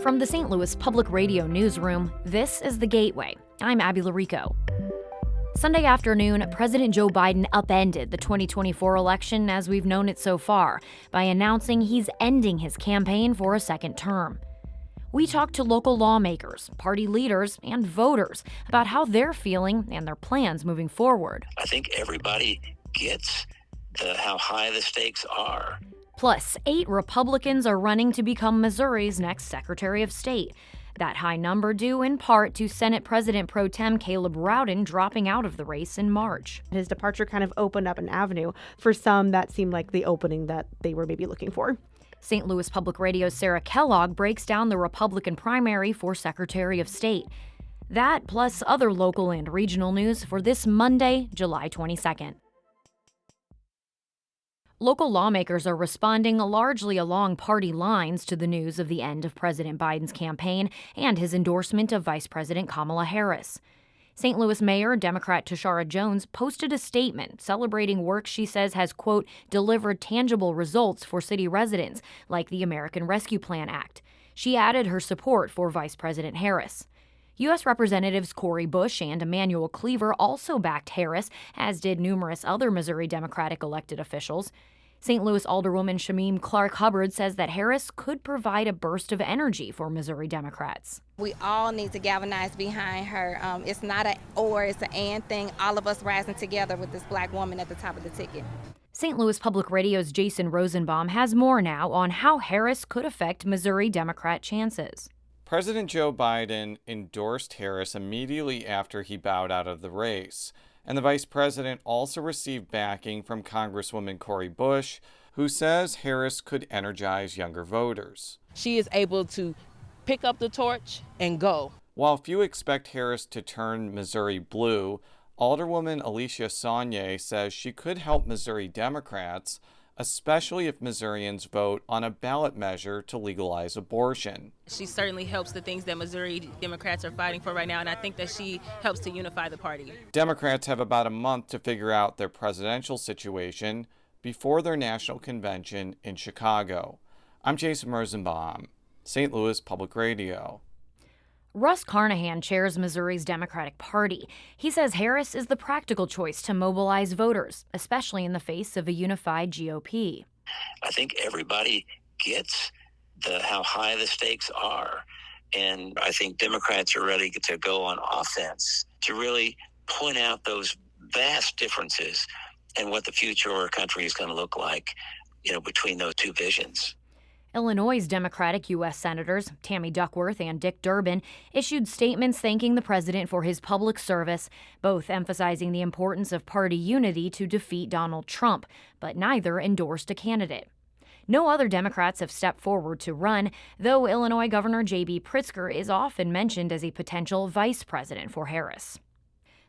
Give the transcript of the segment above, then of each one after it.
From the St. Louis Public Radio newsroom, this is The Gateway. I'm Abby Larico. Sunday afternoon, President Joe Biden upended the 2024 election as we've known it so far by announcing he's ending his campaign for a second term. We talked to local lawmakers, party leaders, and voters about how they're feeling and their plans moving forward. I think everybody gets how high the stakes are. Plus, 8 Republicans are running to become Missouri's next Secretary of State. That high number due in part to Senate President Pro Tem Caleb Rowden dropping out of the race in March. His departure kind of opened up an avenue for some that seemed like the opening that they were maybe looking for. St. Louis Public Radio's Sarah Kellogg breaks down the Republican primary for Secretary of State. That plus other local and regional news for this Monday, July 22nd. Local lawmakers are responding largely along party lines to the news of the end of President Biden's campaign and his endorsement of Vice President Kamala Harris. St. Louis Mayor Democrat Tashara Jones posted a statement celebrating work she says has, quote, delivered tangible results for city residents, like the American Rescue Plan Act. She added her support for Vice President Harris. U.S. Representatives Cori Bush and Emanuel Cleaver also backed Harris, as did numerous other Missouri Democratic elected officials. St. Louis Alderwoman Shamim Clark Hubbard says that Harris could provide a burst of energy for Missouri Democrats. We all need to galvanize behind her. It's not an or, it's an and thing. All of us rising together with this black woman at the top of the ticket. St. Louis Public Radio's Jason Rosenbaum has more now on how Harris could affect Missouri Democrat chances. President Joe Biden endorsed Harris immediately after he bowed out of the race. And the vice president also received backing from Congresswoman Cori Bush, who says Harris could energize younger voters. She is able to pick up the torch and go. While few expect Harris to turn Missouri blue, Alderwoman Alicia Saunier says she could help Missouri Democrats, especially if Missourians vote on a ballot measure to legalize abortion. She certainly helps the things that Missouri Democrats are fighting for right now, and I think that she helps to unify the party. Democrats have about a month to figure out their presidential situation before their national convention in Chicago. I'm Jason Rosenbaum, St. Louis Public Radio. Russ Carnahan chairs Missouri's Democratic Party. He says Harris is the practical choice to mobilize voters, especially in the face of a unified GOP. I think everybody gets how high the stakes are. And I think Democrats are ready to go on offense to really point out those vast differences and what the future of our country is going to look like, between those two visions. Illinois' Democratic U.S. Senators Tammy Duckworth and Dick Durbin issued statements thanking the president for his public service, both emphasizing the importance of party unity to defeat Donald Trump, but neither endorsed a candidate. No other Democrats have stepped forward to run, though Illinois Governor J.B. Pritzker is often mentioned as a potential vice president for Harris.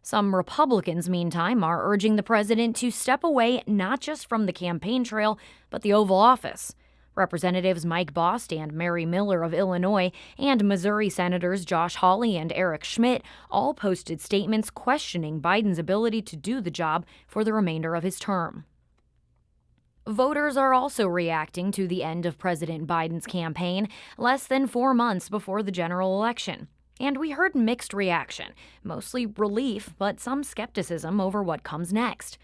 Some Republicans, meantime, are urging the president to step away not just from the campaign trail, but the Oval Office. Representatives Mike Bost and Mary Miller of Illinois and Missouri Senators Josh Hawley and Eric Schmidt all posted statements questioning Biden's ability to do the job for the remainder of his term. Voters are also reacting to the end of President Biden's campaign less than 4 months before the general election. And we heard mixed reaction, mostly relief, but some skepticism over what comes next.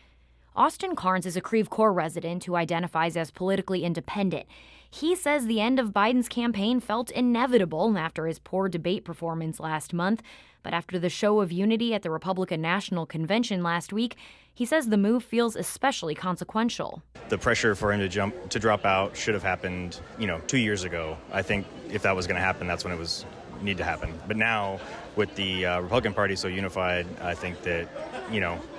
Austin Carnes is a Creve Coeur resident who identifies as politically independent. He says the end of Biden's campaign felt inevitable after his poor debate performance last month, but after the show of unity at the Republican National Convention last week, he says the move feels especially consequential. The pressure for him to drop out should have happened, 2 years ago. I think if that was going to happen, that's when it was need to happen. But now, with the Republican Party so unified, I think that,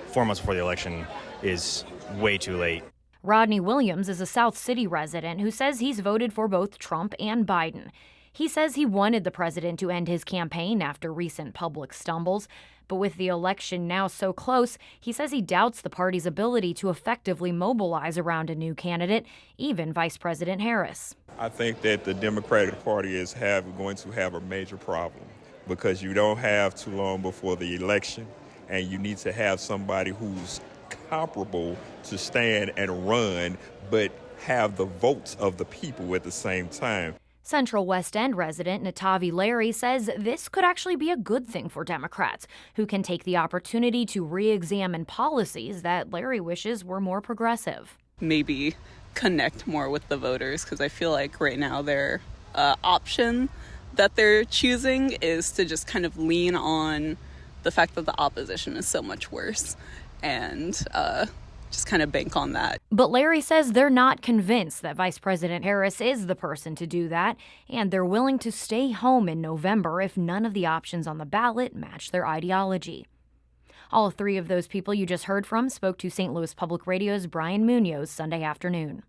4 months before the election is way too late. Rodney Williams is a South City resident who says he's voted for both Trump and Biden. He says he wanted the president to end his campaign after recent public stumbles, but with the election now so close, he says he doubts the party's ability to effectively mobilize around a new candidate, even Vice President Harris. I think that the Democratic Party is going to have a major problem because you don't have too long before the election, and you need to have somebody who's comparable to stand and run, but have the votes of the people at the same time. Central West End resident Natavi Larry says this could actually be a good thing for Democrats, who can take the opportunity to re-examine policies that Larry wishes were more progressive. Maybe connect more with the voters, because I feel like right now their option that they're choosing is to just kind of lean on the fact that the opposition is so much worse and just kind of bank on that. But Larry says they're not convinced that Vice President Harris is the person to do that, and they're willing to stay home in November if none of the options on the ballot match their ideology. All three of those people you just heard from spoke to St. Louis Public Radio's Brian Munoz Sunday afternoon.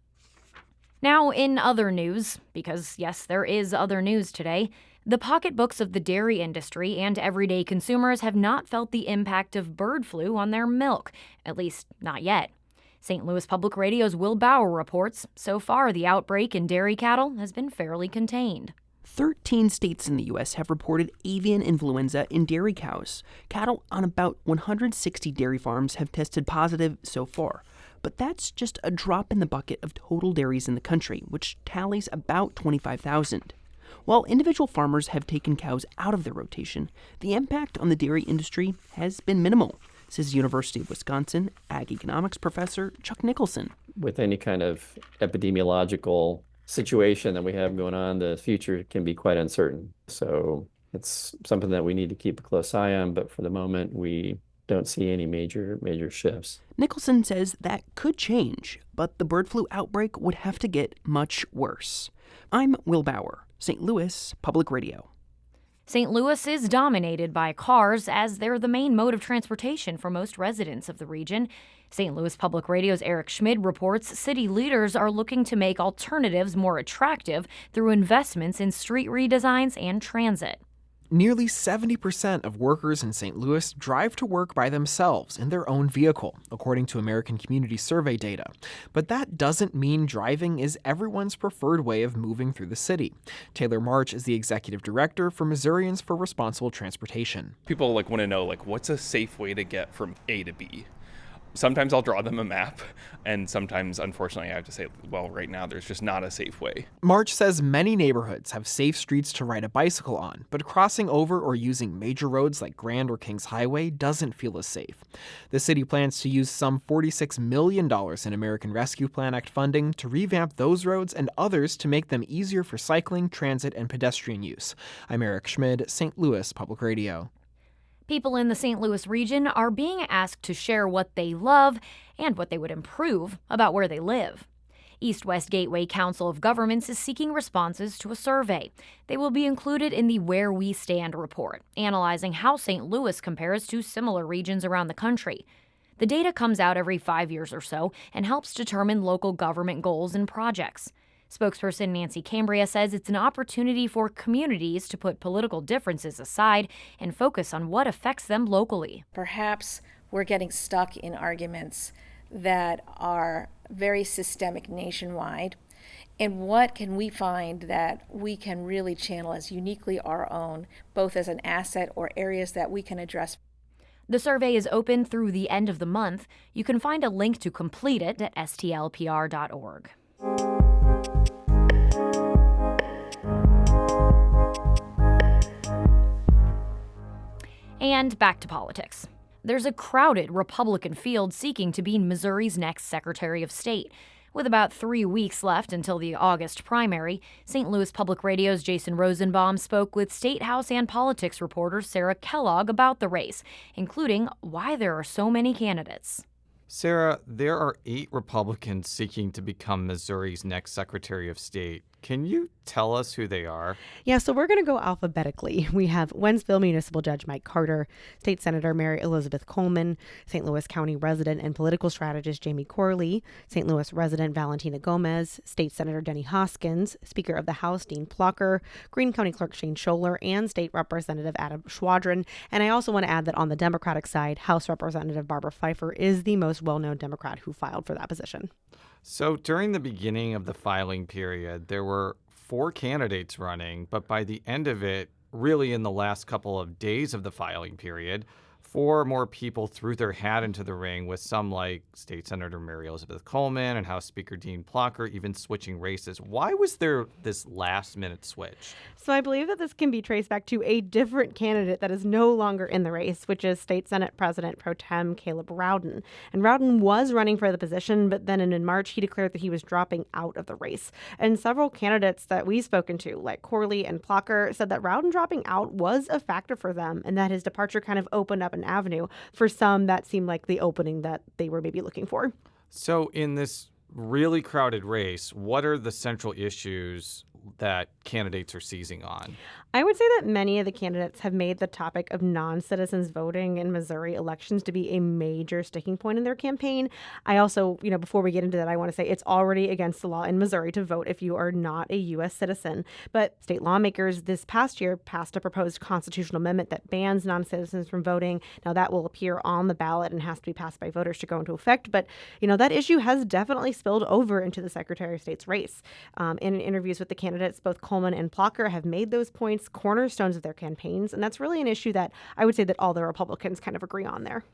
Now, in other news, because yes, there is other news today, the pocketbooks of the dairy industry and everyday consumers have not felt the impact of bird flu on their milk, at least not yet. St. Louis Public Radio's Will Bauer reports, so far the outbreak in dairy cattle has been fairly contained. 13 states in the U.S. have reported avian influenza in dairy cows. Cattle on about 160 dairy farms have tested positive so far. But that's just a drop in the bucket of total dairies in the country, which tallies about 25,000. While individual farmers have taken cows out of their rotation, the impact on the dairy industry has been minimal, says University of Wisconsin ag economics professor Chuck Nicholson. With any kind of epidemiological situation that we have going on, the future can be quite uncertain. So it's something that we need to keep a close eye on, but for the moment, we don't see any major shifts. Nicholson says that could change, but the bird flu outbreak would have to get much worse. I'm Will Bauer, St. Louis Public Radio. St. Louis is dominated by cars as they're the main mode of transportation for most residents of the region. St. Louis Public Radio's Eric Schmid reports city leaders are looking to make alternatives more attractive through investments in street redesigns and transit. Nearly 70% of workers in St. Louis drive to work by themselves in their own vehicle, according to American Community Survey data. But that doesn't mean driving is everyone's preferred way of moving through the city. Taylor March is the executive director for Missourians for Responsible Transportation. People want to know what's a safe way to get from A to B. Sometimes I'll draw them a map, and sometimes, unfortunately, I have to say, well, right now, there's just not a safe way. March says many neighborhoods have safe streets to ride a bicycle on, but crossing over or using major roads like Grand or Kings Highway doesn't feel as safe. The city plans to use some $46 million in American Rescue Plan Act funding to revamp those roads and others to make them easier for cycling, transit, and pedestrian use. I'm Eric Schmid, St. Louis Public Radio. People in the St. Louis region are being asked to share what they love and what they would improve about where they live. East-West Gateway Council of Governments is seeking responses to a survey. They will be included in the Where We Stand report, analyzing how St. Louis compares to similar regions around the country. The data comes out every 5 years or so and helps determine local government goals and projects. Spokesperson Nancy Cambria says it's an opportunity for communities to put political differences aside and focus on what affects them locally. Perhaps we're getting stuck in arguments that are very systemic nationwide. And what can we find that we can really channel as uniquely our own, both as an asset or areas that we can address? The survey is open through the end of the month. You can find a link to complete it at stlpr.org. And back to politics. There's a crowded Republican field seeking to be Missouri's next Secretary of State. With about 3 weeks left until the August primary, St. Louis Public Radio's Jason Rosenbaum spoke with State House and politics reporter Sarah Kellogg about the race, including why there are so many candidates. Sarah, there are 8 Republicans seeking to become Missouri's next Secretary of State. Can you tell us who they are? Yeah, so we're going to go alphabetically. We have Wentzville Municipal Judge Mike Carter, State Senator Mary Elizabeth Coleman, St. Louis County resident and political strategist Jamie Corley, St. Louis resident Valentina Gomez, State Senator Denny Hoskins, Speaker of the House Dean Plucker, Greene County Clerk Shane Scholler, and State Representative Adam Schwadron. And I also want to add that on the Democratic side, House Representative Barbara Pfeiffer is the most well-known Democrat who filed for that position. So during the beginning of the filing period, there were 4 candidates running, but by the end of it, really in the last couple of days of the filing period, 4 more people threw their hat into the ring, with some like State Senator Mary Elizabeth Coleman and House Speaker Dean Plocher even switching races. Why was there this last-minute switch? So I believe that this can be traced back to a different candidate that is no longer in the race, which is State Senate President Pro Tem Caleb Rowden. And Rowden was running for the position, but then in March, he declared that he was dropping out of the race. And several candidates that we've spoken to, like Corley and Plocher, said that Rowden dropping out was a factor for them and that his departure kind of opened up an avenue for some that seemed like the opening that they were maybe looking for. So in this really crowded race, what are the central issues that candidates are seizing on? I would say that many of the candidates have made the topic of non-citizens voting in Missouri elections to be a major sticking point in their campaign. I also, before we get into that, I want to say it's already against the law in Missouri to vote if you are not a U.S. citizen. But state lawmakers this past year passed a proposed constitutional amendment that bans non-citizens from voting. Now, that will appear on the ballot and has to be passed by voters to go into effect. But, that issue has definitely spilled over into the Secretary of State's race. In interviews with the candidates, both Coleman and Plocher have made those points cornerstones of their campaigns, and that's really an issue that I would say that all the Republicans kind of agree on there.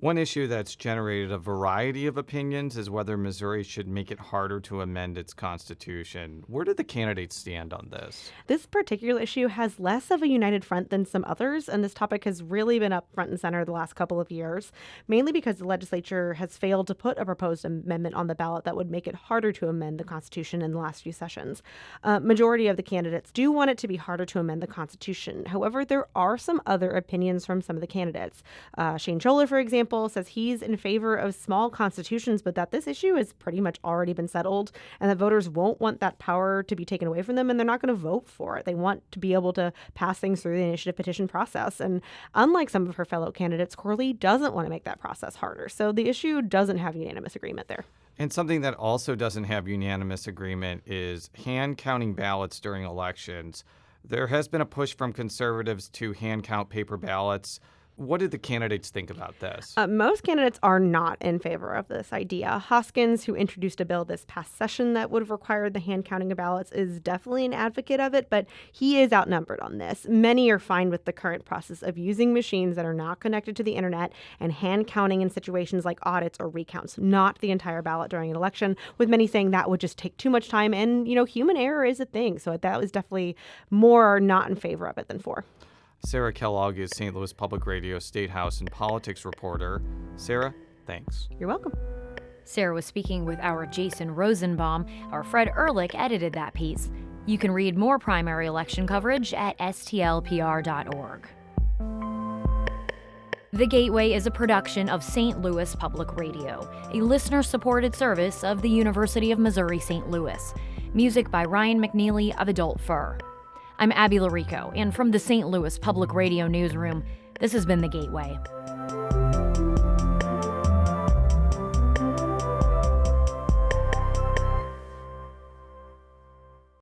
One issue that's generated a variety of opinions is whether Missouri should make it harder to amend its constitution. Where do the candidates stand on this? This particular issue has less of a united front than some others, and this topic has really been up front and center the last couple of years, mainly because the legislature has failed to put a proposed amendment on the ballot that would make it harder to amend the Constitution in the last few sessions. Majority of the candidates do want it to be harder to amend the Constitution. However, there are some other opinions from some of the candidates. Shane Scholler, for example, says he's in favor of small constitutions, but that this issue has pretty much already been settled and that voters won't want that power to be taken away from them, and they're not going to vote for it. They want to be able to pass things through the initiative petition process. And unlike some of her fellow candidates, Corley doesn't want to make that process harder. So the issue doesn't have unanimous agreement there. And something that also doesn't have unanimous agreement is hand counting ballots during elections. There has been a push from conservatives to hand count paper ballots. What do the candidates think about this? Most candidates are not in favor of this idea. Hoskins, who introduced a bill this past session that would have required the hand counting of ballots, is definitely an advocate of it, but he is outnumbered on this. Many are fine with the current process of using machines that are not connected to the internet and hand counting in situations like audits or recounts, not the entire ballot during an election, with many saying that would just take too much time and, human error is a thing. So that was definitely more not in favor of it than for. Sarah Kellogg is St. Louis Public Radio State House and Politics reporter. Sarah, thanks. You're welcome. Sarah was speaking with our Jason Rosenbaum. Our Fred Ehrlich edited that piece. You can read more primary election coverage at stlpr.org. The Gateway is a production of St. Louis Public Radio, a listener-supported service of the University of Missouri St. Louis. Music by Ryan McNeely of Adult Fur. I'm Abby Larico, and from the St. Louis Public Radio Newsroom, this has been The Gateway.